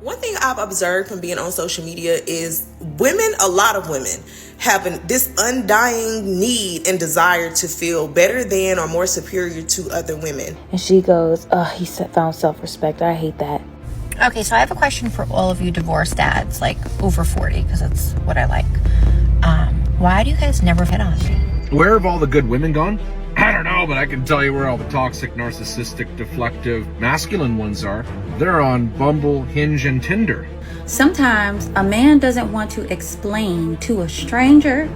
One thing I've observed from being on social media is women, a lot of women, have this undying need and desire to feel better than or more superior to other women. And she goes, oh, he found self-respect. I hate that. Okay, so I have a question for all of you divorced dads, like over 40, because that's what I like. Why do you guys never hit on me? Where have all the good women gone? I don't know, but I can tell you where all the toxic, narcissistic, deflective, masculine ones are. They're on Bumble, Hinge, and Tinder. Sometimes a man doesn't want to explain to a stranger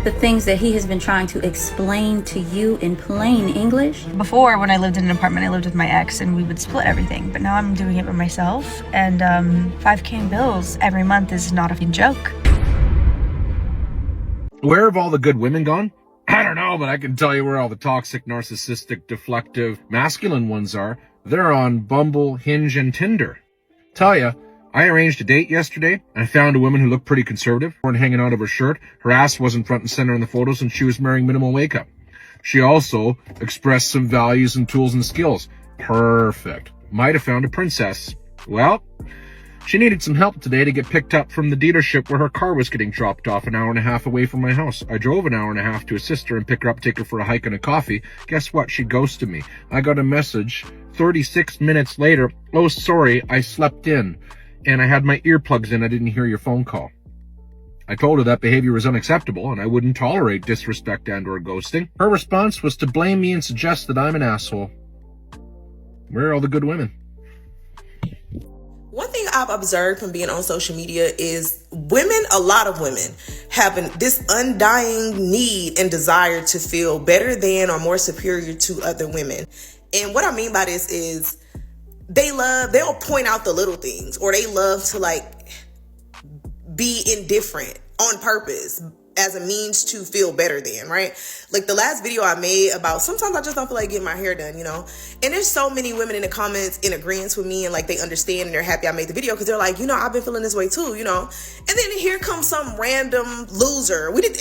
the things that he has been trying to explain to you in plain English. Before, when I lived in an apartment, I lived with my ex and we would split everything. But now I'm doing it with myself. And $5K in bills every month is not a joke. Where have all the good women gone? I don't know, but I can tell you where all the toxic, narcissistic, deflective, masculine ones are. They're on Bumble, Hinge, and Tinder. Tell ya, I arranged a date yesterday, and I found a woman who looked pretty conservative, weren't hanging out of her shirt, her ass wasn't front and center in the photos, and she was wearing minimal makeup. She also expressed some values and tools and skills. Perfect. Might have found a princess. Well, she needed some help today to get picked up from the dealership where her car was getting dropped off an hour and a half away from my house. I drove an hour and a half to assist her and pick her up, take her for a hike and a coffee. Guess what? She ghosted me. I got a message 36 minutes later. Oh, sorry, I slept in and I had my earplugs in. I didn't hear your phone call. I told her that behavior was unacceptable and I wouldn't tolerate disrespect and or ghosting. Her response was to blame me and suggest that I'm an asshole. Where are all the good women? One thing I've observed from being on social media is women, a lot of women, have this undying need and desire to feel better than or more superior to other women. And what I mean by this is they'll point out the little things, or they love to be indifferent on purpose as a means to feel better than, right? Like the last video I made about sometimes I just don't feel like getting my hair done, And there's so many women in the comments in agreement with me and they understand and they're happy I made the video because they're like, I've been feeling this way too, And then here comes some random loser. We need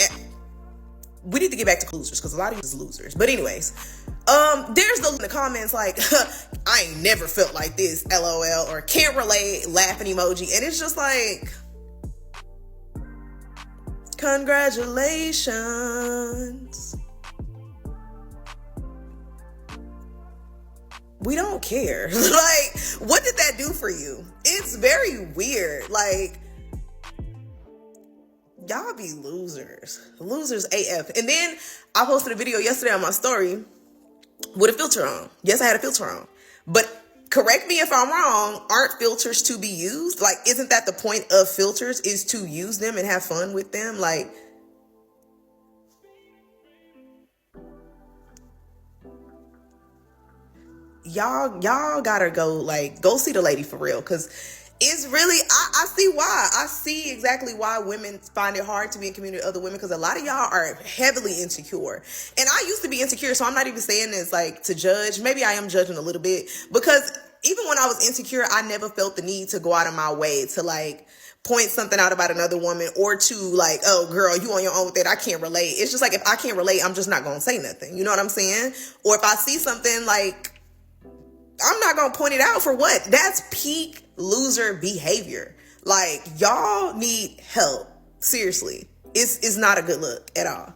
to get back to losers because a lot of you is losers. But anyways, there's in the comments like, I ain't never felt like this, LOL, or can't relate, laughing emoji. And it's just like, congratulations. We don't care. What did that do for you? It's very weird. Y'all be losers. Losers AF. And then I posted a video yesterday on my story with a filter on. Yes, I had a filter on. But correct me if I'm wrong, aren't filters to be used? Isn't that the point of filters, is to use them and have fun with them? Y'all gotta go see the lady for real. Cause it's really, I see why. I see exactly why women find it hard to be in community with other women, because a lot of y'all are heavily insecure. And I used to be insecure, so I'm not even saying this to judge. Maybe I am judging a little bit, because even when I was insecure, I never felt the need to go out of my way to point something out about another woman, or to oh girl, you on your own with it, I can't relate. It's just if I can't relate, I'm just not gonna say nothing. You know what I'm saying? Or if I see something I'm not gonna point it out for what? That's peak loser behavior. Y'all need help. Seriously. It's not a good look at all.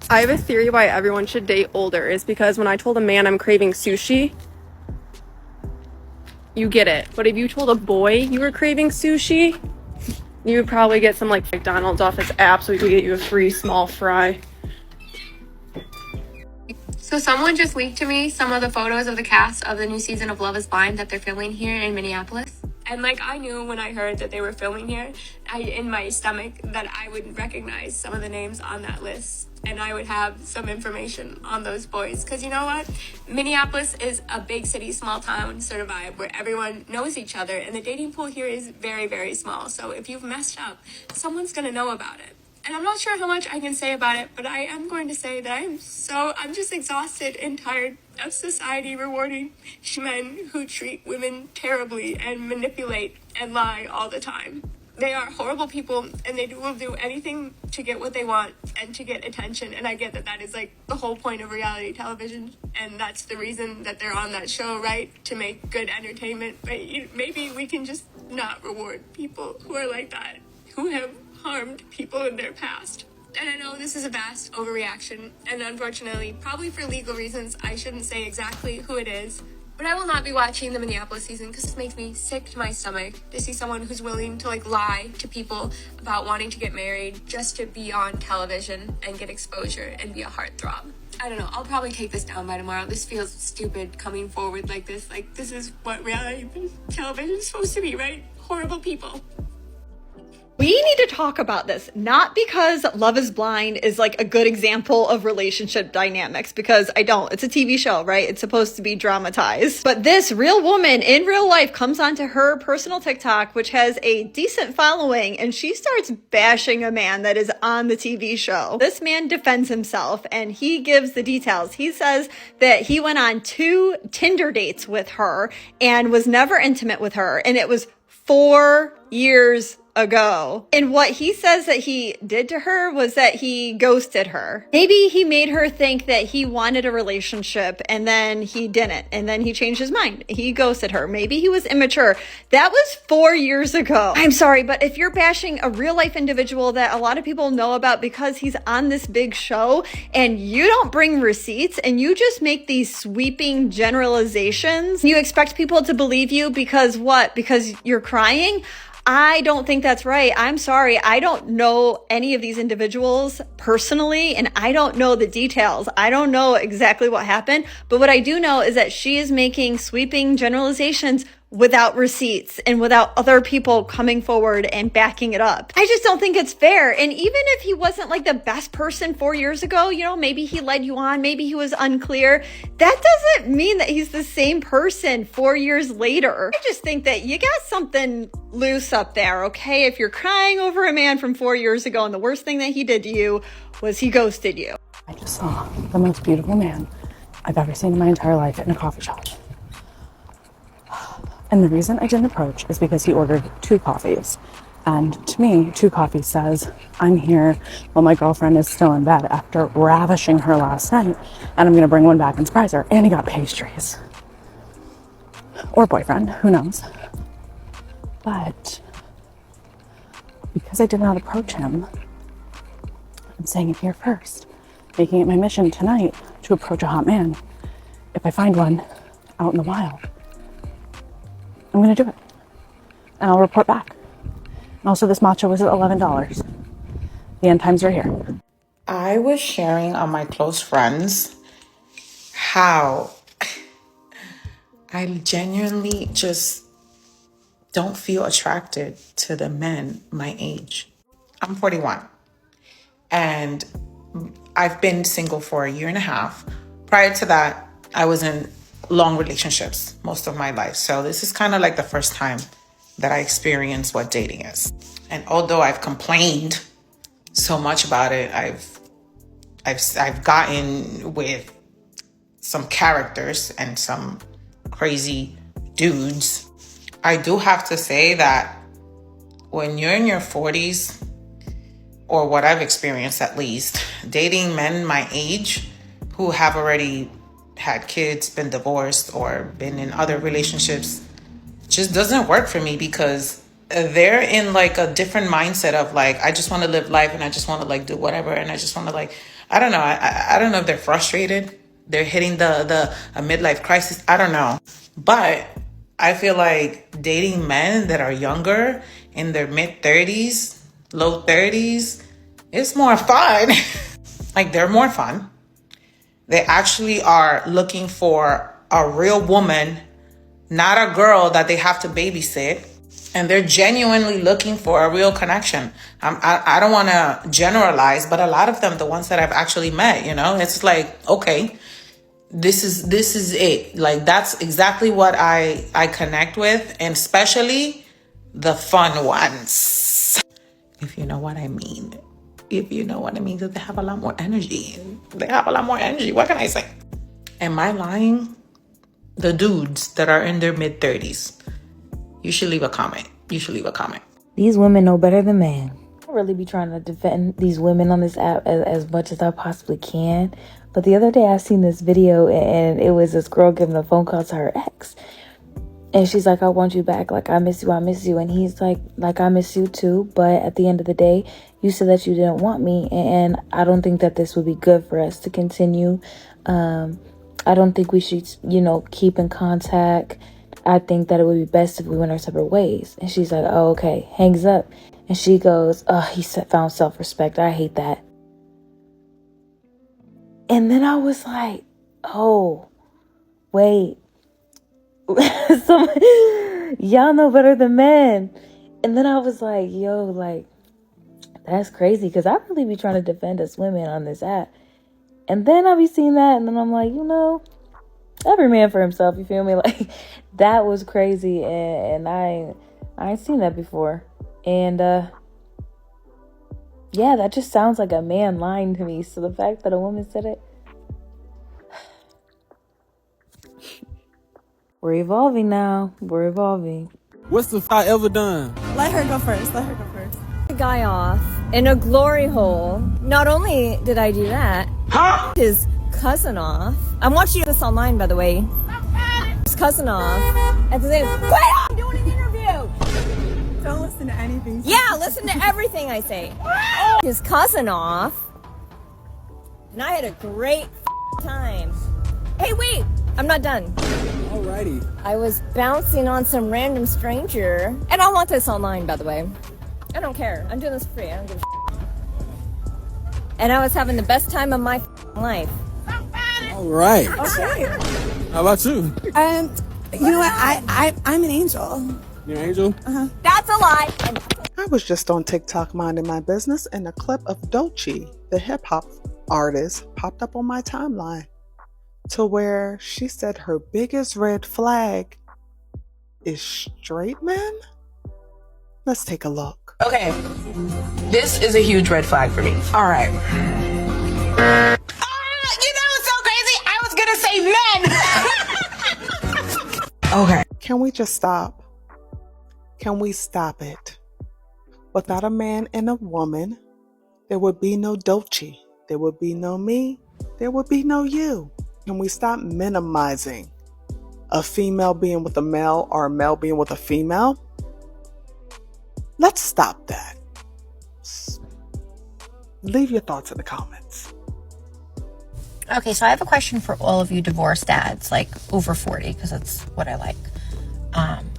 I have a theory why everyone should date older is because when I told a man I'm craving sushi, you get it. But if you told a boy you were craving sushi, you would probably get some McDonald's off its app so we could get you a free small fry. So someone just leaked to me some of the photos of the cast of the new season of Love is Blind that they're filming here in Minneapolis. And I knew when I heard that they were filming here, in my stomach, that I would recognize some of the names on that list. And I would have some information on those boys. Because you know what? Minneapolis is a big city, small town sort of vibe where everyone knows each other. And the dating pool here is very, very small. So if you've messed up, someone's going to know about it. And I'm not sure how much I can say about it, but I am going to say that I'm just exhausted and tired of society rewarding men who treat women terribly and manipulate and lie all the time. They are horrible people, and they will do anything to get what they want and to get attention. And I get that that is like the whole point of reality television, and that's the reason that they're on that show, right? To make good entertainment. But maybe we can just not reward people who are like that, who have harmed people in their past. And I know this is a vast overreaction, and unfortunately, probably for legal reasons, I shouldn't say exactly who it is. But I will not be watching the Minneapolis season because it makes me sick to my stomach to see someone who's willing to lie to people about wanting to get married just to be on television and get exposure and be a heartthrob. I don't know, I'll probably take this down by tomorrow. This feels stupid coming forward like this. Like, this is what reality television is supposed to be, right? Horrible people. We need to talk about this, not because Love is Blind is like a good example of relationship dynamics, because I don't. It's a TV show, right? It's supposed to be dramatized. But this real woman in real life comes onto her personal TikTok, which has a decent following, and she starts bashing a man that is on the TV show. This man defends himself and he gives the details. He says that he went on 2 Tinder dates with her and was never intimate with her, and it was 4 years ago. And what he says that he did to her was that he ghosted her. Maybe he made her think that he wanted a relationship and then he didn't. And then he changed his mind. He ghosted her. Maybe he was immature. That was 4 years ago. I'm sorry, but if you're bashing a real life individual that a lot of people know about because he's on this big show and you don't bring receipts and you just make these sweeping generalizations, you expect people to believe you because what? Because you're crying? I don't think that's right. I'm sorry. I don't know any of these individuals personally, and I don't know the details. I don't know exactly what happened, but what I do know is that she is making sweeping generalizations without receipts and without other people coming forward and backing it up. I just don't think it's fair. And even if he wasn't like the best person 4 years ago, you know, maybe he led you on, maybe he was unclear. That doesn't mean that he's the same person 4 years later. I just think that you got something loose up there, okay? If you're crying over a man from 4 years ago and the worst thing that he did to you was he ghosted you. I just saw the most beautiful man I've ever seen in my entire life in a coffee shop. And the reason I didn't approach is because he ordered 2 coffees. And to me, 2 coffees says, I'm here while my girlfriend is still in bed after ravishing her last night, and I'm going to bring one back and surprise her. And he got pastries. Or boyfriend, who knows. But because I did not approach him, I'm saying it here first, making it my mission tonight to approach a hot man. If I find one out in the wild, I'm going to do it. And I'll report back. And also, this matcha was at $11. The end times are here. I was sharing on my close friends how I genuinely just don't feel attracted to the men my age. I'm 41. And I've been single for 1.5 years. Prior to that, I was in long relationships most of my life. So this is kind of like the first time that I experienced what dating is. And although I've complained so much about it, I've gotten with some characters and some crazy dudes. I do have to say that when you're in your 40s, or what I've experienced at least, dating men my age who have already had kids, been divorced, or been in other relationships just doesn't work for me, because they're in like a different mindset of like, I just want to live life and I just want to like do whatever, and I just want to like, I don't know. I don't know if they're frustrated. They're hitting a midlife crisis. I don't know. But I feel like dating men that are younger, in their mid 30s, low 30s, it's more fun. Like, they're more fun. They actually are looking for a real woman, not a girl that they have to babysit. And they're genuinely looking for a real connection. I don't want to generalize, but a lot of them, the ones that I've actually met, you know, it's like, okay, this is it. Like, that's exactly what I connect with, and especially the fun ones. If you know what I mean. If you know what I mean, because they have a lot more energy. What can I say? Am I lying? The dudes that are in their mid 30s, you should leave a comment. These women know better than men. I really be trying to defend these women on this app as much as I possibly can. But the other day I seen this video, and it was this girl giving a phone call to her ex. And she's like, I want you back. Like, I miss you. And he's like, I miss you too. But at the end of the day, you said that you didn't want me. And I don't think that this would be good for us to continue. I don't think we should, keep in contact. I think that it would be best if we went our separate ways. And she's like, oh, okay. Hangs up. And she goes, oh, he found self-respect. I hate that. And then I was like, oh, wait. Y'all know better than men. And then I was like, yo, like, that's crazy, because I really be trying to defend us women on this app. And then I be seeing that, and then I'm like, every man for himself, you feel me? Like, that was crazy, and I ain't seen that before. And yeah, that just sounds like a man lying to me. So the fact that a woman said it, we're evolving now. We're evolving. What's the I ever done? Let her go first. The guy off in a glory hole. Not only did I do that, his cousin off. I'm watching this online, by the way. His cousin off. At the same time, I'm doing an interview. Don't listen to anything. Yeah, listen to everything I say. His cousin off. And I had a great time. Hey, wait. I'm not done. Alrighty. I was bouncing on some random stranger. And I want this online, by the way. I don't care. I'm doing this for free. I don't give a And I was having the best time of my life. Alright. Okay. How about you? You know what? I'm an angel. You're an angel? That's a lie. I was just on TikTok minding my business, and a clip of Doechii, the hip-hop artist, popped up on my timeline, to where she said her biggest red flag is straight men. Let's take a look. Okay, this is a huge red flag for me. All right. It's so crazy. I was gonna say men. Okay. Can we just stop? Can we stop it? Without a man and a woman, there would be no Doechii. There would be no me. There would be no you. Can we stop minimizing a female being with a male or a male being with a female? Let's stop that. Leave your thoughts in the comments. Okay, so I have a question for all of you divorced dads, like over 40, because that's what I like.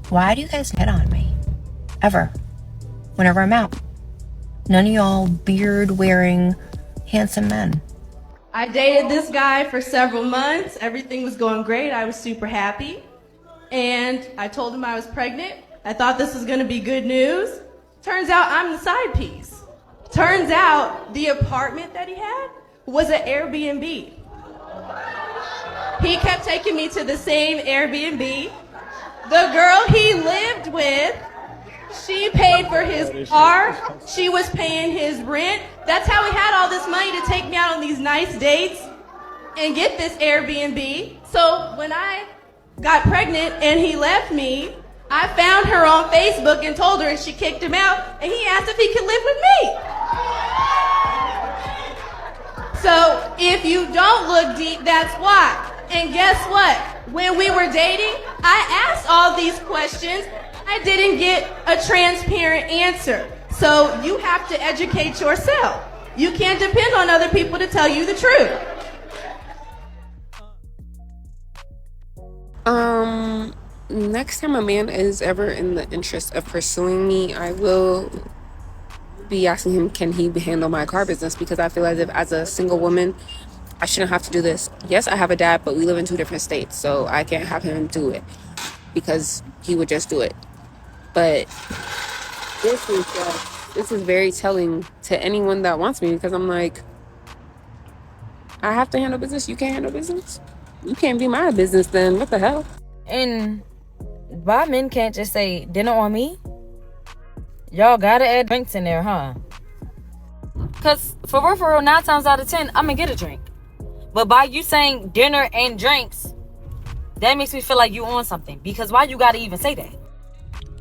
Why do you guys hit on me? Ever. Whenever I'm out. None of y'all beard-wearing, handsome men. I dated this guy for several months. Everything was going great. I was super happy. And I told him I was pregnant. I thought this was going to be good news. Turns out I'm the side piece. Turns out the apartment that he had was an Airbnb. He kept taking me to the same Airbnb. The girl he lived with, she paid for his car. She was paying his rent. That's how he had all this money to take me out on these nice dates and get this Airbnb. So when I got pregnant and he left me, I found her on Facebook and told her, and she kicked him out, and he asked if he could live with me. So if you don't look deep, that's why. And guess what? When we were dating, I asked all these questions. I didn't get a transparent answer. So you have to educate yourself. You can't depend on other people to tell you the truth. Next time a man is ever in the interest of pursuing me, I will be asking him, can he handle my car business? Because I feel as if as a single woman, I shouldn't have to do this. Yes, I have a dad, but we live in 2 different states, so I can't have him do it because he would just do it. But this is very telling to anyone that wants me, because I'm like, I have to handle business. You can't handle business. You can't be my business then. What the hell? And why men can't just say dinner on me? Y'all gotta add drinks in there, huh? Cause for real, 9 times out of 10, I'm gonna get a drink. But by you saying dinner and drinks, that makes me feel like you on something. Because why you gotta even say that?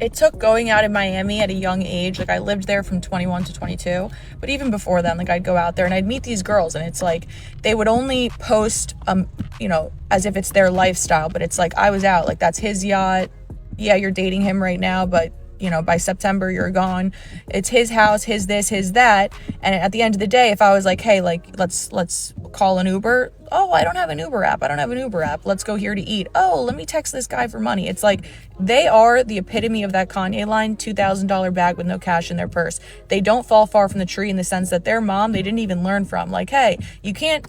It took going out in Miami at a young age. Like, I lived there from 21 to 22. But even before then, like, I'd go out there and I'd meet these girls. And it's like, they would only post, as if it's their lifestyle. But it's like, I was out. Like, that's his yacht. yeah, you're dating him right now, but you know, by September you're gone. It's his house, his this, his that. And at the end of the day, if I was like, hey, like let's call an Uber. Oh, I don't have an Uber app. Let's go here to eat. Oh, let me text this guy for money. It's like they are the epitome of that Kanye line, $2,000 bag with no cash in their purse. They don't fall far from the tree in the sense that their mom, they didn't even learn from. Like, hey, you can't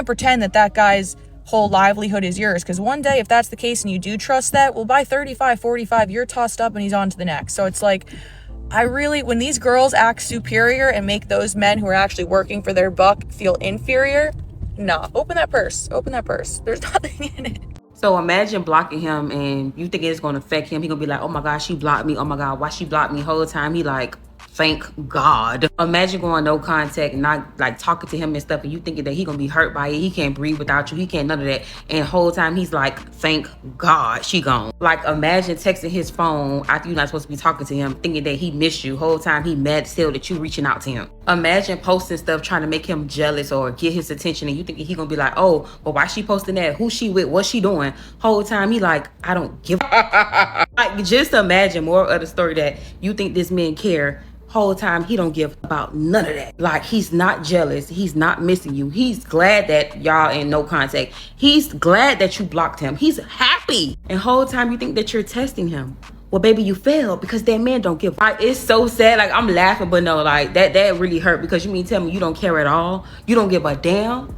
pretend that guy's whole livelihood is yours, because one day if that's the case and you do trust that, well, by 35, 45, you're tossed up and he's on to the next. So it's like, when these girls act superior and make those men who are actually working for their buck feel inferior, nah, open that purse. There's nothing in it. So imagine blocking him and you think it's going to affect him. He going to be like, oh my God, she blocked me. Oh my God, why she blocked me? Whole time he like, thank God. Imagine going no contact and not like talking to him and stuff, and you thinking that he gonna be hurt by it. He can't breathe without you. He can't none of that. And the whole time he's like, thank God she gone. Like imagine texting his phone after you're not supposed to be talking to him, thinking that he missed you. Whole time he mad still that you reaching out to him. Imagine posting stuff trying to make him jealous or get his attention, and you thinking he gonna be like, oh, well, why she posting that? Who she with? What's she doing? Whole time he like, I don't give a like, just imagine more of the story that you think this man care. Whole time he don't give about none of that. Like, he's not jealous, he's not missing you, he's glad that y'all in no contact, he's glad that you blocked him, he's happy. And whole time you think that you're testing him. Well, baby, you failed because that man don't give. Like, it's so sad. Like, I'm laughing, but no, like that really hurt, because you mean tell me you don't care at all? You don't give a damn?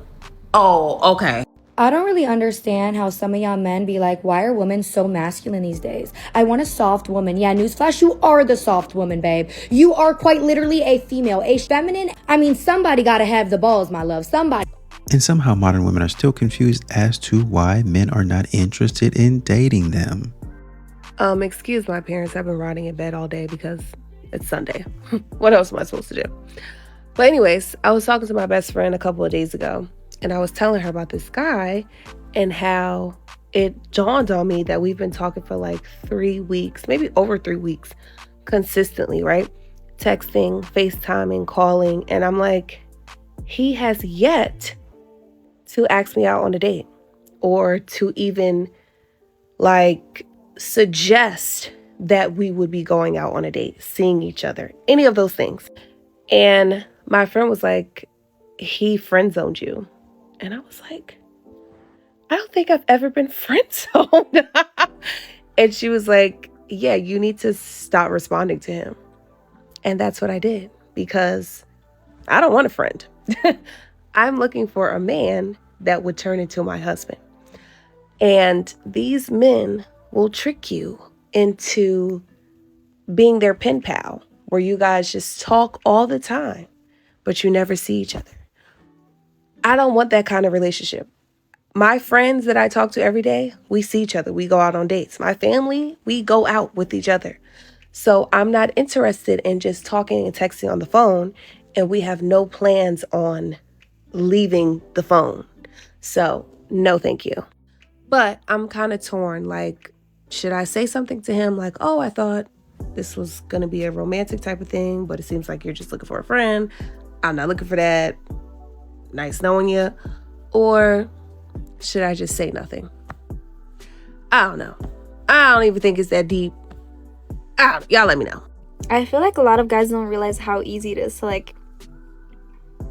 Oh, okay. I don't really understand how some of y'all men be like, why are women so masculine these days? I want a soft woman. Yeah, newsflash, you are the soft woman, babe. You are quite literally a female, a feminine. I mean, somebody gotta have the balls, my love. Somebody. And somehow modern women are still confused as to why men are not interested in dating them. Excuse my parents. I've been rotting in bed all day because it's Sunday. What else am I supposed to do? But anyways, I was talking to my best friend a couple of days ago, and I was telling her about this guy and how it dawned on me that we've been talking for like 3 weeks, maybe over 3 weeks, consistently, right? Texting, FaceTiming, calling. And I'm like, he has yet to ask me out on a date or to even like suggest that we would be going out on a date, seeing each other, any of those things. And my friend was like, he friend zoned you. And I was like, I don't think I've ever been friend zoned. And she was like, yeah, you need to stop responding to him. And that's what I did, because I don't want a friend. I'm looking for a man that would turn into my husband. And these men will trick you into being their pen pal, where you guys just talk all the time, but you never see each other. I don't want that kind of relationship. My friends that I talk to every day, we see each other. We go out on dates. My family, we go out with each other. So I'm not interested in just talking and texting on the phone, and we have no plans on leaving the phone. So no, thank you. But I'm kind of torn. Like, should I say something to him like, oh, I thought this was going to be a romantic type of thing, but it seems like you're just looking for a friend. I'm not looking for that. Nice knowing you. Or should I just say nothing? I don't know. I don't even think it's that deep. Y'all let me know. I feel like a lot of guys don't realize how easy it is to like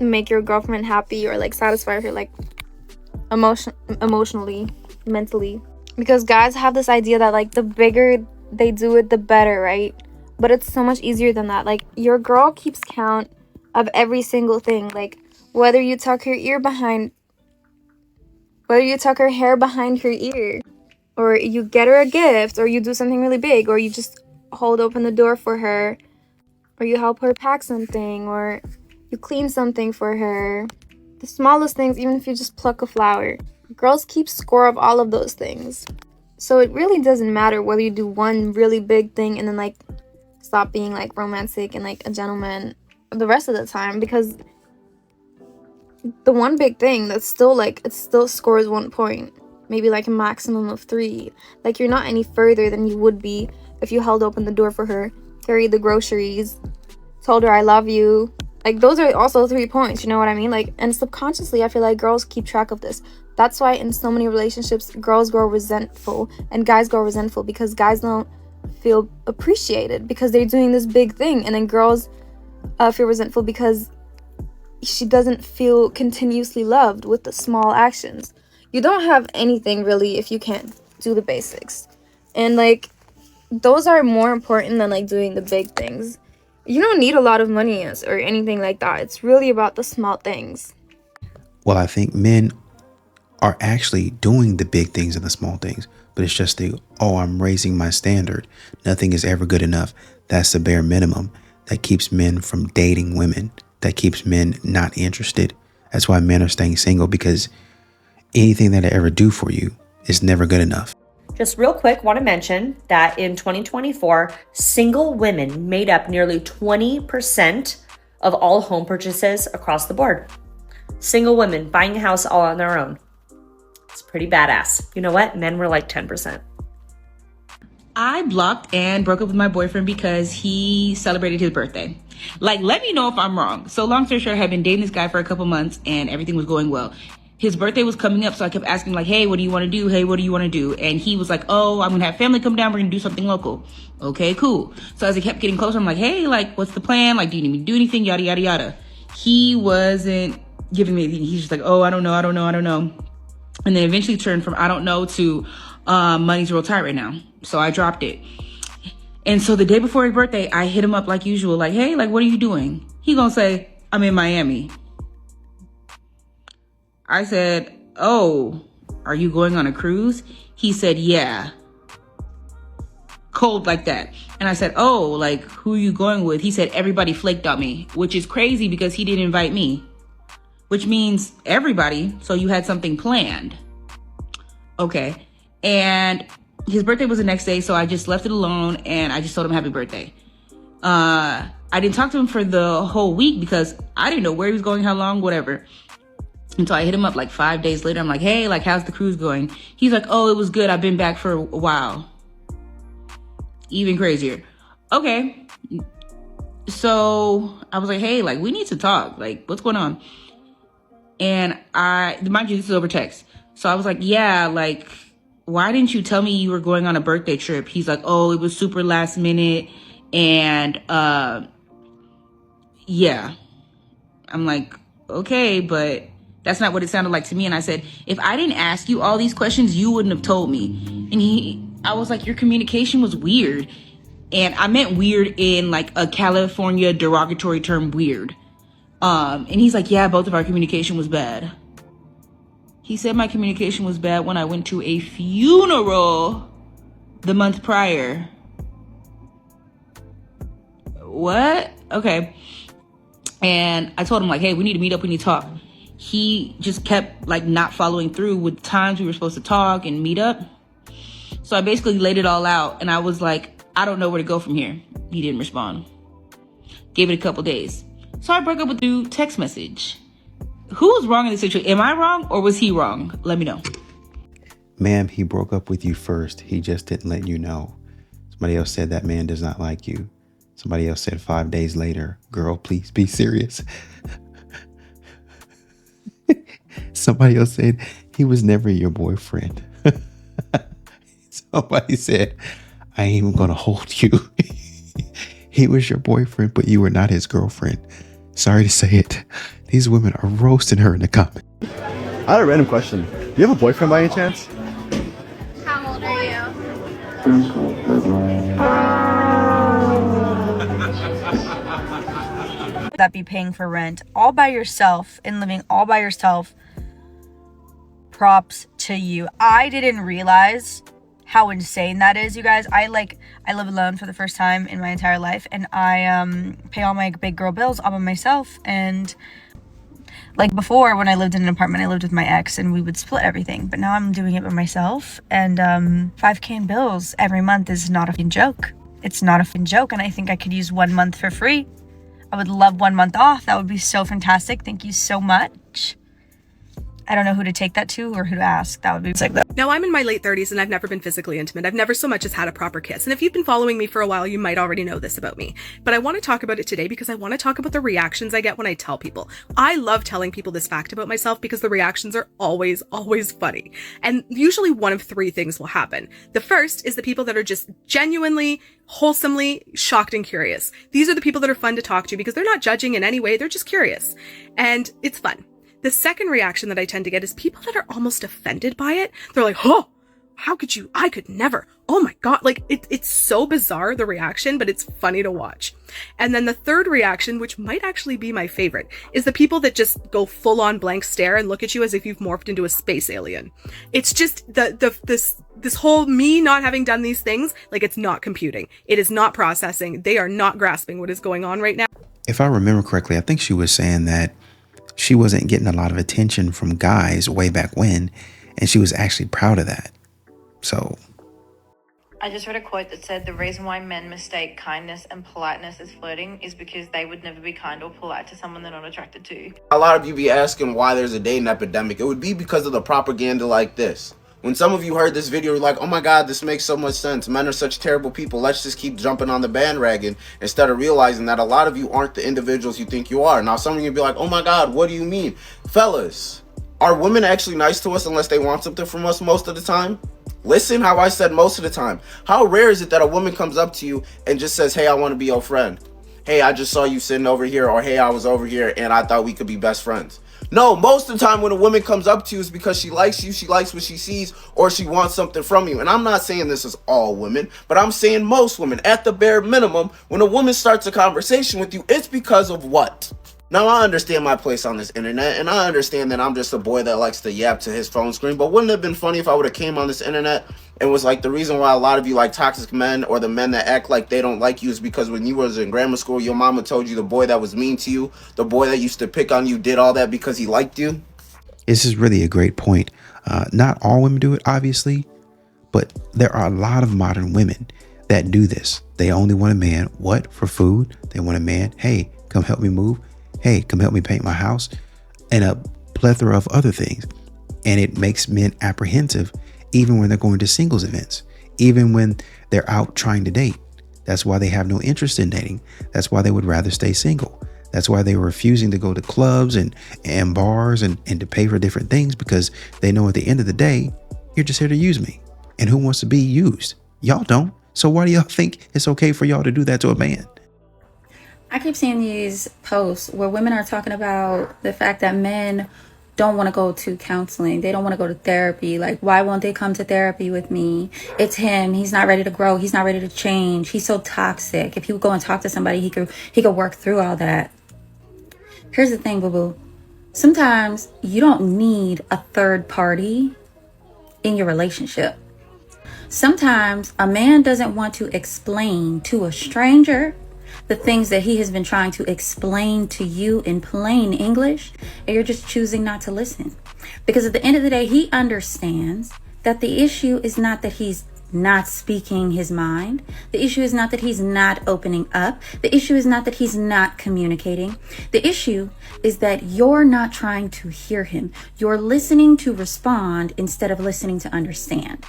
make your girlfriend happy or like satisfy her like emotionally, mentally. Because guys have this idea that like the bigger they do it, the better, right? But it's so much easier than that. Like, your girl keeps count of every single thing. Like, whether you tuck her hair behind her ear, or you get her a gift, or you do something really big, or you just hold open the door for her, or you help her pack something, or you clean something for her. The smallest things, even if you just pluck a flower. Girls keep score of all of those things. So it really doesn't matter whether you do one really big thing and then like stop being like romantic and like a gentleman the rest of the time, because the one big thing that's still like, it still scores 1 point, maybe like a maximum of 3. Like, you're not any further than you would be if you held open the door for her, carried the groceries, told her I love you. Like, those are also 3 points, you know what I mean? Like, and subconsciously I feel like girls keep track of this. That's why in so many relationships, girls grow resentful and guys grow resentful because guys don't feel appreciated because they're doing this big thing. And then girls feel resentful because she doesn't feel continuously loved with the small actions. You don't have anything really if you can't do the basics. And like, those are more important than like doing the big things. You don't need a lot of money or anything like that. It's really about the small things. Well, I think men are actually doing the big things and the small things, but it's just I'm raising my standard. Nothing is ever good enough. That's the bare minimum that keeps men from dating women, that keeps men not interested. That's why men are staying single, because anything that I ever do for you is never good enough. Just real quick, want to mention that in 2024, single women made up nearly 20% of all home purchases across the board. Single women buying a house all on their own. It's pretty badass. You know what? Men were like 10%. I blocked and broke up with my boyfriend because he celebrated his birthday. Like, let me know if I'm wrong. So long story short, I had been dating this guy for a couple months and everything was going well. His birthday was coming up, so I kept asking like, hey, what do you want to do? Hey, what do you want to do? And he was like, oh, I'm going to have family come down. We're going to do something local. Okay, cool. So as it kept getting closer, I'm like, hey, like, what's the plan? Like, do you need me to do anything? Yada, yada, yada. He wasn't giving me anything. He's just like, oh, I don't know. And then eventually turned from I don't know to money's real tight right now. So I dropped it. And so the day before his birthday, I hit him up like usual, like, hey, like, what are you doing? He gonna say, I'm in Miami. I said, oh, are you going on a cruise? He said, yeah. Cold like that. And I said, oh, like, who are you going with? He said, everybody flaked on me, which is crazy because he didn't invite me. Which means everybody, so you had something planned. Okay. And his birthday was the next day, so I just left it alone and I just told him happy birthday. I didn't talk to him for the whole week because I didn't know where he was going, how long, whatever. And so I hit him up like 5 days later. I'm like, hey, like, how's the cruise going? He's like, oh, it was good. I've been back for a while. Even crazier. Okay. So I was like, hey, like, we need to talk. Like, what's going on? And mind you, this is over text. So I was like, yeah, like, why didn't you tell me you were going on a birthday trip? He's like, oh, it was super last minute. And, yeah. I'm like, okay, but that's not what it sounded like to me. And I said, if I didn't ask you all these questions, you wouldn't have told me. And I was like, your communication was weird. And I meant weird in like a California derogatory term, weird. And he's like, yeah, both of our communication was bad. He said my communication was bad when I went to a funeral the month prior. What? Okay. And I told him like, hey, we need to meet up. We need to talk. He just kept like not following through with times we were supposed to talk and meet up. So I basically laid it all out. And I was like, I don't know where to go from here. He didn't respond. Gave it a couple days. So I broke up with you text message. Who was wrong in this situation? Am I wrong or was he wrong? Let me know. Ma'am, he broke up with you first. He just didn't let you know. Somebody else said that man does not like you. Somebody else said 5 days later, girl, please be serious. Somebody else said he was never your boyfriend. Somebody said, I ain't even gonna hold you. He was your boyfriend, but you were not his girlfriend. Sorry to say it. These women are roasting her in the comments. I had a random question. Do you have a boyfriend by any chance? How old are you? That be paying for rent all by yourself and living all by yourself. Props to you. I didn't realize how insane that is, you guys. I live alone for the first time in my entire life, and I pay all my big girl bills all by myself. And like before, when I lived in an apartment, I lived with my ex and we would split everything, but now I'm doing it by myself. And $5K in bills every month is not a fucking joke. It's not a fucking joke, and I think I could use 1 month for free. I would love 1 month off. That would be so fantastic. Thank you so much. I don't know who to take that to or who to ask. That would be like that. Now, I'm in my late 30s and I've never been physically intimate. I've never so much as had a proper kiss. And if you've been following me for a while, you might already know this about me. But I want to talk about it today because I want to talk about the reactions I get when I tell people. I love telling people this fact about myself because the reactions are always funny. And usually one of three things will happen. The first is the people that are just genuinely, wholesomely shocked and curious. These are the people that are fun to talk to because they're not judging in any way. They're just curious. And it's fun. The second reaction that I tend to get is people that are almost offended by it. They're like, oh, how could you? I could never. Oh my God. Like it's so bizarre, the reaction, but it's funny to watch. And then the third reaction, which might actually be my favorite, is the people that just go full on blank stare and look at you as if you've morphed into a space alien. It's just this whole me not having done these things, like it's not computing. It is not processing. They are not grasping what is going on right now. If I remember correctly, I think she was saying that she wasn't getting a lot of attention from guys way back when, and she was actually proud of that. So I just read a quote that said the reason why men mistake kindness and politeness as flirting is because they would never be kind or polite to someone they're not attracted to. A lot of you be asking why there's a dating epidemic. It would be because of the propaganda like this. When some of you heard this video, you're like, oh my God, this makes so much sense. Men are such terrible people. Let's just keep jumping on the bandwagon instead of realizing that a lot of you aren't the individuals you think you are. Now, some of you be like, oh my God, what do you mean? Fellas, are women actually nice to us unless they want something from us most of the time? Listen how I said most of the time. How rare is it that a woman comes up to you and just says, hey, I want to be your friend. Hey, I just saw you sitting over here, or hey, I was over here and I thought we could be best friends. No, most of the time when a woman comes up to you is because she likes you, she likes what she sees, or she wants something from you. And I'm not saying this is all women, but I'm saying most women. At the bare minimum, when a woman starts a conversation with you, it's because of what? Now, I understand my place on this internet, and I understand that I'm just a boy that likes to yap to his phone screen, but wouldn't it have been funny if I would have came on this internet and was like, the reason why a lot of you like toxic men or the men that act like they don't like you is because when you was in grammar school, your mama told you the boy that was mean to you, the boy that used to pick on you, did all that because he liked you? This is really a great point. Not all women do it, obviously, but there are a lot of modern women that do this. They only want a man, what? For food. They want a man, hey, come help me move. Hey, come help me paint my house, and a plethora of other things. And it makes men apprehensive even when they're going to singles events, even when they're out trying to date. That's why they have no interest in dating. That's why they would rather stay single. That's why they were refusing to go to clubs and bars and to pay for different things, because they know at the end of the day, you're just here to use me. And who wants to be used? Y'all don't. So why do y'all think it's okay for y'all to do that to a man? I keep seeing these posts where women are talking about the fact that men don't want to go to counseling. They don't want to go to therapy. Like, why won't they come to therapy with me? It's him. He's not ready to grow. He's not ready to change. He's so toxic. If he would go and talk to somebody, he could work through all that. Here's the thing, boo-boo. Sometimes you don't need a third party in your relationship. Sometimes a man doesn't want to explain to a stranger the things that he has been trying to explain to you in plain English, and you're just choosing not to listen. Because at the end of the day, he understands that the issue is not that he's not speaking his mind. The issue is not that he's not opening up. The issue is not that he's not communicating. The issue is that you're not trying to hear him. You're listening to respond instead of listening to understand.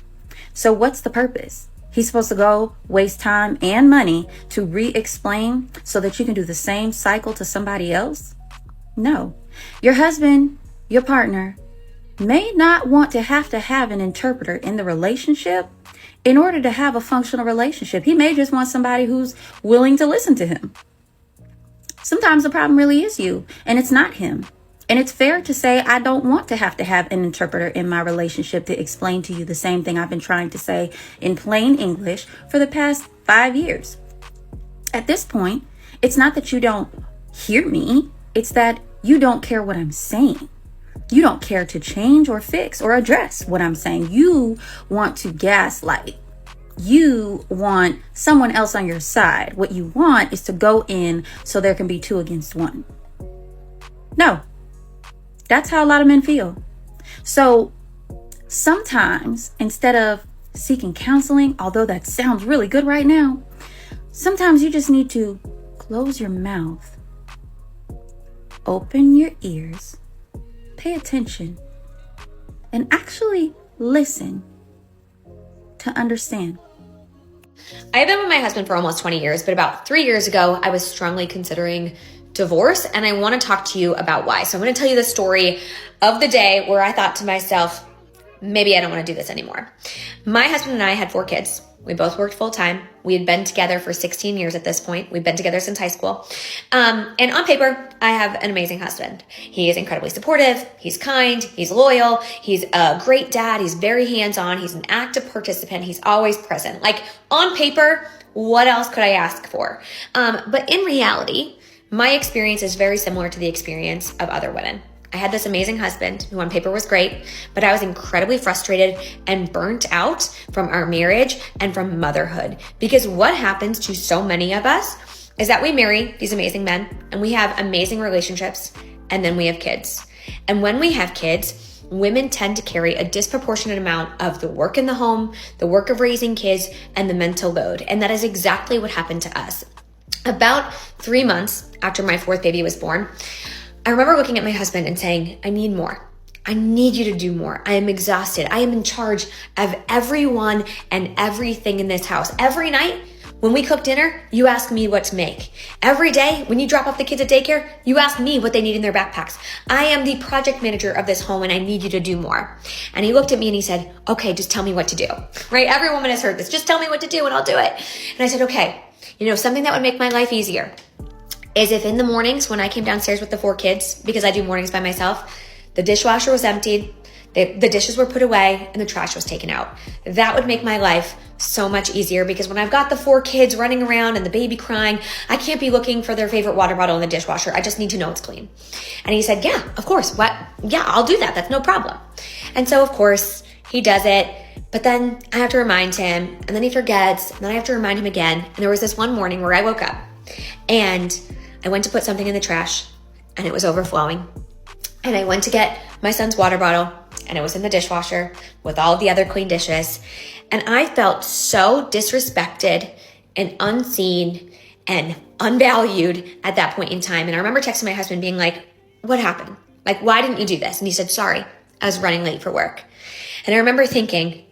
So what's the purpose? He's supposed to go waste time and money to re-explain so that you can do the same cycle to somebody else? No. Your husband, your partner, may not want to have an interpreter in the relationship in order to have a functional relationship. He may just want somebody who's willing to listen to him. Sometimes the problem really is you, and it's not him. And it's fair to say I don't want to have an interpreter in my relationship to explain to you the same thing I've been trying to say in plain English for the past 5 years. At this point, it's not that you don't hear me. It's that you don't care what I'm saying. You don't care to change or fix or address what I'm saying. You want to gaslight. You want someone else on your side. What you want is to go in so there can be 2 against 1. No. That's how a lot of men feel. So sometimes, instead of seeking counseling, although that sounds really good right now, sometimes you just need to close your mouth, open your ears, pay attention, and actually listen to understand. I have been with my husband for almost 20 years, but about 3 years ago, I was strongly considering divorce, and I want to talk to you about why. So I'm going to tell you the story of the day where I thought to myself, maybe I don't want to do this anymore. My husband and I had 4 kids. We both worked full time. We had been together for 16 years at this point. We've been together since high school. And on paper, I have an amazing husband. He is incredibly supportive. He's kind. He's loyal. He's a great dad. He's very hands-on. He's an active participant. He's always present. Like, on paper, what else could I ask for? But in reality, my experience is very similar to the experience of other women. I had this amazing husband who on paper was great, but I was incredibly frustrated and burnt out from our marriage and from motherhood. Because what happens to so many of us is that we marry these amazing men and we have amazing relationships, and then we have kids. And when we have kids, women tend to carry a disproportionate amount of the work in the home, the work of raising kids, and the mental load. And that is exactly what happened to us. About 3 months after my 4th baby was born, I remember looking at my husband and saying, I need more. I need you to do more. I am exhausted. I am in charge of everyone and everything in this house. Every night when we cook dinner, you ask me what to make. Every day when you drop off the kids at daycare, you ask me what they need in their backpacks. I am the project manager of this home and I need you to do more. And he looked at me and he said, okay, just tell me what to do. Right? Every woman has heard this. Just tell me what to do and I'll do it. And I said, okay, something that would make my life easier is if in the mornings when I came downstairs with the 4 kids, because I do mornings by myself, the dishwasher was emptied, the dishes were put away, and the trash was taken out. That would make my life so much easier, because when I've got the 4 kids running around and the baby crying, I can't be looking for their favorite water bottle in the dishwasher. I just need to know it's clean. And he said, yeah, of course. What? Yeah, I'll do that. That's no problem. And so, of course, he does it. But then I have to remind him, and then he forgets, and then I have to remind him again. And there was this one morning where I woke up, and I went to put something in the trash and it was overflowing. And I went to get my son's water bottle and it was in the dishwasher with all the other clean dishes. And I felt so disrespected and unseen and unvalued at that point in time. And I remember texting my husband being like, what happened? Like, why didn't you do this? And he said, sorry, I was running late for work. And I remember thinking,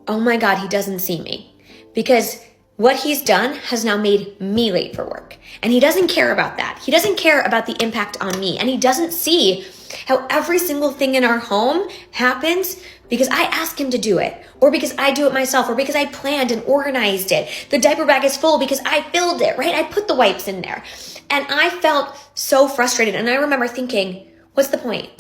oh my God, he doesn't see me, because what he's done has now made me late for work. And he doesn't care about that. He doesn't care about the impact on me. And he doesn't see how every single thing in our home happens because I ask him to do it, or because I do it myself, or because I planned and organized it. The diaper bag is full because I filled it, right? I put the wipes in there. And I felt so frustrated. And I remember thinking, what's the point?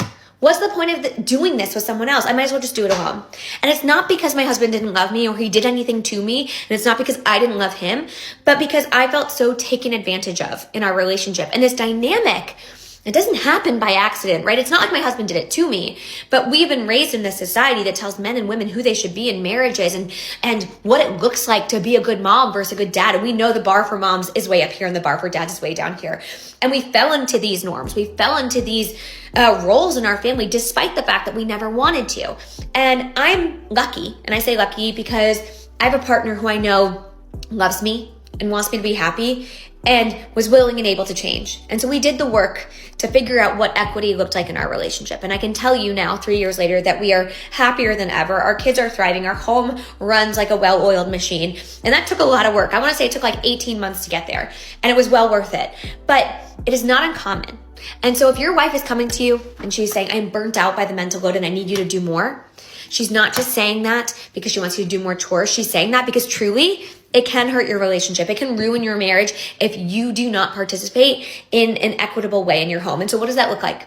What's the point of doing this with someone else? I might as well just do it alone. And it's not because my husband didn't love me or he did anything to me. And it's not because I didn't love him, but because I felt so taken advantage of in our relationship. And this dynamic, it doesn't happen by accident, right? It's not like my husband did it to me, but we've been raised in this society that tells men and women who they should be in marriages and what it looks like to be a good mom versus a good dad. And we know the bar for moms is way up here and the bar for dads is way down here. And we fell into these norms. We fell into these roles in our family, despite the fact that we never wanted to. And I'm lucky, and I say lucky because I have a partner who I know loves me and wants me to be happy and was willing and able to change. And so we did the work to figure out what equity looked like in our relationship. And I can tell you now, 3 years later, that we are happier than ever. Our kids are thriving. Our home runs like a well-oiled machine. And that took a lot of work. I want to say it took like 18 months to get there. And it was well worth it. But it is not uncommon. And so if your wife is coming to you and she's saying, I'm burnt out by the mental load and I need you to do more, she's not just saying that because she wants you to do more chores. She's saying that because truly, it can hurt your relationship. It can ruin your marriage if you do not participate in an equitable way in your home. And so what does that look like?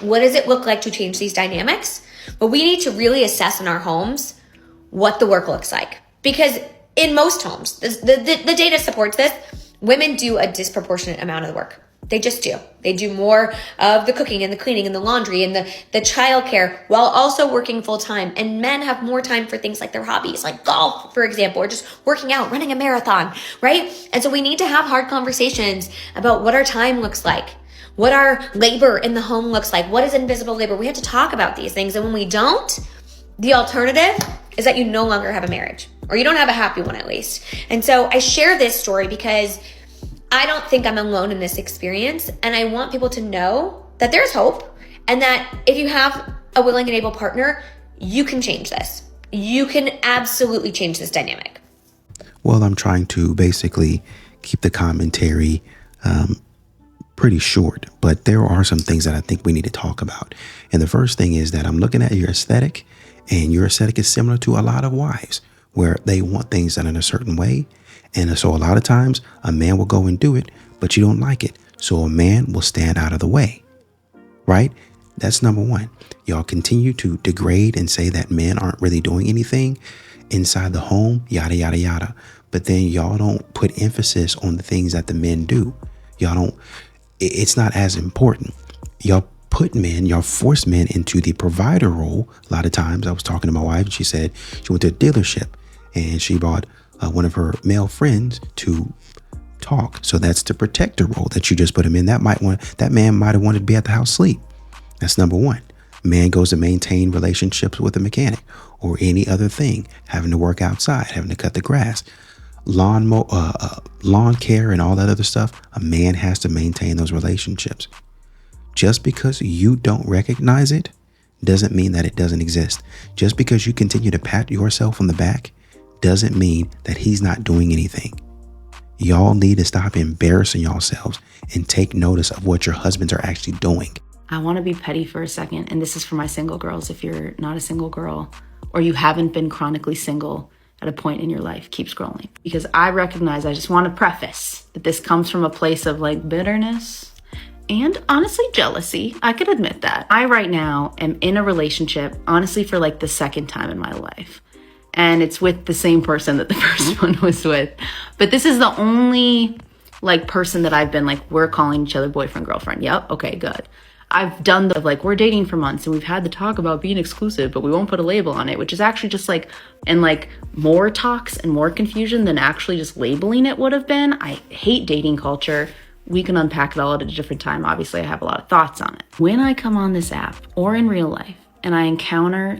What does it look like to change these dynamics? Well, we need to really assess in our homes what the work looks like. Because in most homes, the data supports this, women do a disproportionate amount of the work. They just do. They do more of the cooking and the cleaning and the laundry and the childcare while also working full time. And men have more time for things like their hobbies, like golf, for example, or just working out, running a marathon, right? And so we need to have hard conversations about what our time looks like, what our labor in the home looks like, what is invisible labor. We have to talk about these things. And when we don't, the alternative is that you no longer have a marriage, or you don't have a happy one at least. And so I share this story because I don't think I'm alone in this experience, and I want people to know that there's hope, and that if you have a willing and able partner, you can change this. You can absolutely change this dynamic. Well, I'm trying to basically keep the commentary pretty short, but there are some things that I think we need to talk about. And the first thing is that I'm looking at your aesthetic, and your aesthetic is similar to a lot of wives where they want things done in a certain way. And so a lot of times a man will go and do it, but you don't like it. So a man will stand out of the way, right? That's number one. Y'all continue to degrade and say that men aren't really doing anything inside the home, yada, yada, yada. But then y'all don't put emphasis on the things that the men do. Y'all don't, it's not as important. Y'all force men into the provider role. A lot of times I was talking to my wife and she said she went to a dealership and she brought one of her male friends to talk. So that's the protector role that you just put him in. That man might have wanted to be at the house asleep. That's number one. Man goes to maintain relationships with a mechanic or any other thing, having to work outside, having to cut the grass, lawn care and all that other stuff. A man has to maintain those relationships. Just because you don't recognize it doesn't mean that it doesn't exist. Just because you continue to pat yourself on the back doesn't mean that he's not doing anything. Y'all need to stop embarrassing yourselves and take notice of what your husbands are actually doing. I want to be petty for a second, and this is for my single girls. If you're not a single girl or you haven't been chronically single at a point in your life, keep scrolling. Because I recognize, I just want to preface that this comes from a place of like bitterness and honestly jealousy. I could admit that. I right now am in a relationship, honestly, for like the second time in my life. And it's with the same person that the first one was with. But this is the only like person that I've been like, we're calling each other boyfriend, girlfriend. Yep. Okay, good. I've done the like, we're dating for months and we've had the talk about being exclusive, but we won't put a label on it, which is actually just like, and like more talks and more confusion than actually just labeling it would have been. I hate dating culture. We can unpack it all at a different time. Obviously, I have a lot of thoughts on it. When I come on this app or in real life and I encounter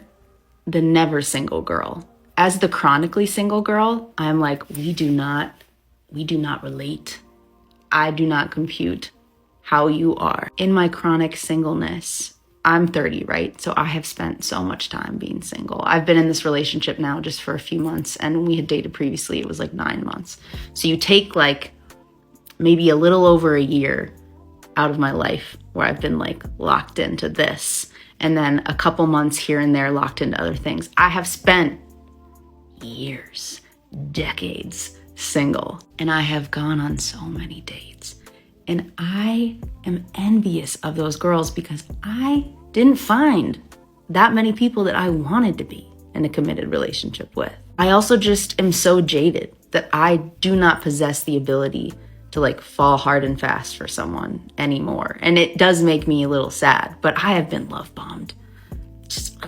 the never single girl, as the chronically single girl, I'm like, we do not relate. I do not compute how you are. In my chronic singleness, I'm 30, right? So I have spent so much time being single. I've been in this relationship now just for a few months, and we had dated previously. It was like 9 months. So you take like maybe a little over a year out of my life where I've been like locked into this, and then a couple months here and there locked into other things. I have spent years, decades single, and I have gone on so many dates. And I am envious of those girls because I didn't find that many people that I wanted to be in a committed relationship with. I also just am so jaded that I do not possess the ability to like fall hard and fast for someone anymore. And it does make me a little sad, but I have been love bombed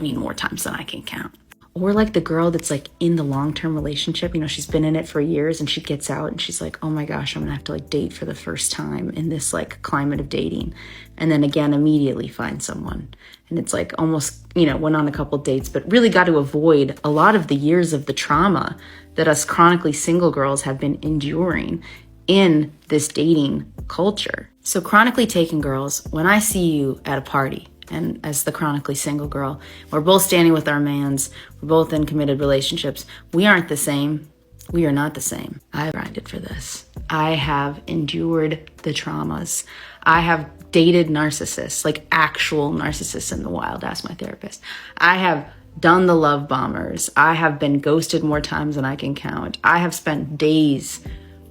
more times than I can count. Or like the girl that's like in the long-term relationship, she's been in it for years and she gets out and she's like, oh my gosh, I'm gonna have to like date for the first time in this like climate of dating. And then again, immediately find someone. And it's like almost, went on a couple dates, but really got to avoid a lot of the years of the trauma that us chronically single girls have been enduring in this dating culture. So chronically taken girls, when I see you at a party, and as the chronically single girl, we're both standing with our mans, we're both in committed relationships. We aren't the same. We are not the same. I've grinded for this. I have endured the traumas. I have dated narcissists, like actual narcissists in the wild, ask my therapist. I have done the love bombers. I have been ghosted more times than I can count. I have spent days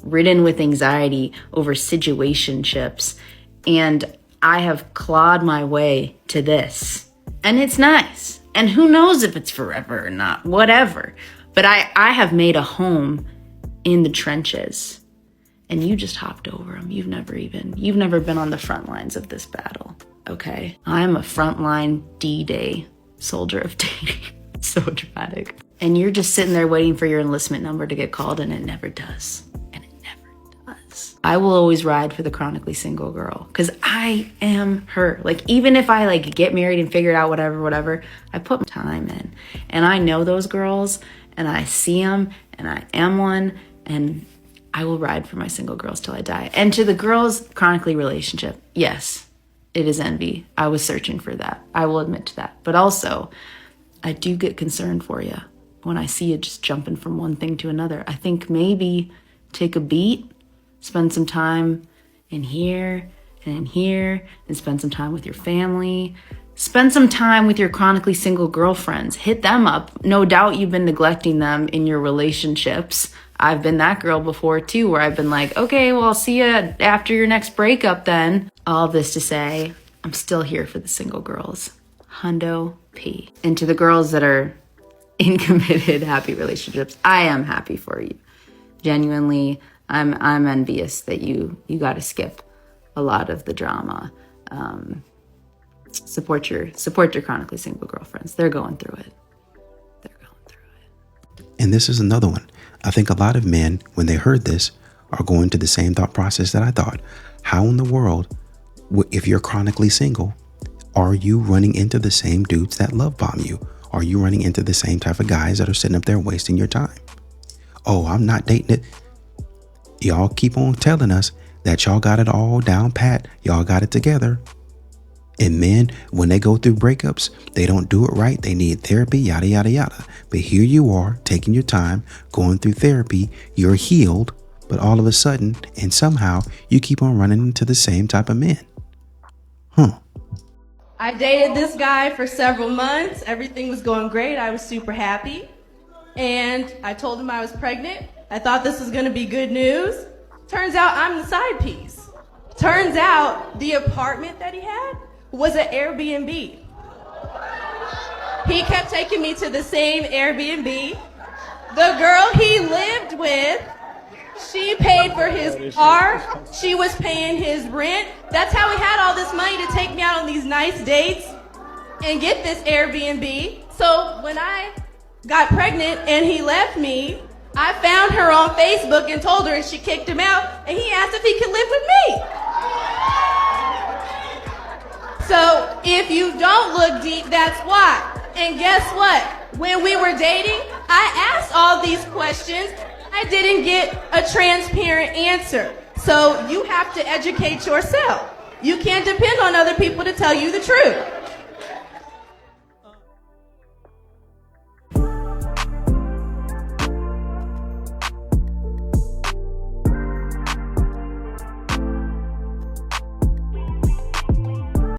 ridden with anxiety over situationships, and I have clawed my way to this. And it's nice. And who knows if it's forever or not, whatever. But I have made a home in the trenches. And you just hopped over them. You've never been on the front lines of this battle, okay? I'm a frontline D-Day soldier of dating. So dramatic. And you're just sitting there waiting for your enlistment number to get called, and it never does. I will always ride for the chronically single girl because I am her. Like, even if I like get married and figure it out, whatever, I put time in. And I know those girls and I see them and I am one, and I will ride for my single girls till I die. And to the girls chronically relationship, yes, it is envy. I was searching for that. I will admit to that. But also, I do get concerned for you when I see you just jumping from one thing to another. I think maybe take a beat, spend some time in here and in here, and spend some time with your family. Spend some time with your chronically single girlfriends. Hit them up. No doubt you've been neglecting them in your relationships. I've been that girl before too, where I've been like, okay, well, I'll see you after your next breakup then. All this to say, I'm still here for the single girls. Hundo P. And to the girls that are in committed, happy relationships, I am happy for you. Genuinely, I'm envious that you got to skip a lot of the drama. Support your chronically single girlfriends. They're going through it. And this is another one. I think a lot of men, when they heard this, are going to the same thought process that I thought. How in the world, if you're chronically single, are you running into the same dudes that love bomb you? Are you running into the same type of guys that are sitting up there wasting your time? Oh, I'm not dating it. Y'all keep on telling us that y'all got it all down pat. Y'all got it together. And men, when they go through breakups, they don't do it right. They need therapy, yada, yada, yada. But here you are, taking your time, going through therapy. You're healed, but all of a sudden, and somehow, you keep on running into the same type of men. I dated this guy for several months. Everything was going great. I was super happy. And I told him I was pregnant. I thought this was going to be good news. Turns out I'm the side piece. Turns out the apartment that he had was an Airbnb. He kept taking me to the same Airbnb. The girl he lived with, she paid for his car. She was paying his rent. That's how he had all this money to take me out on these nice dates and get this Airbnb. So when I got pregnant and he left me, I found her on Facebook and told her, and she kicked him out, and he asked if he could live with me. So if you don't look deep, that's why. And guess what? When we were dating, I asked all these questions. I didn't get a transparent answer. So you have to educate yourself. You can't depend on other people to tell you the truth.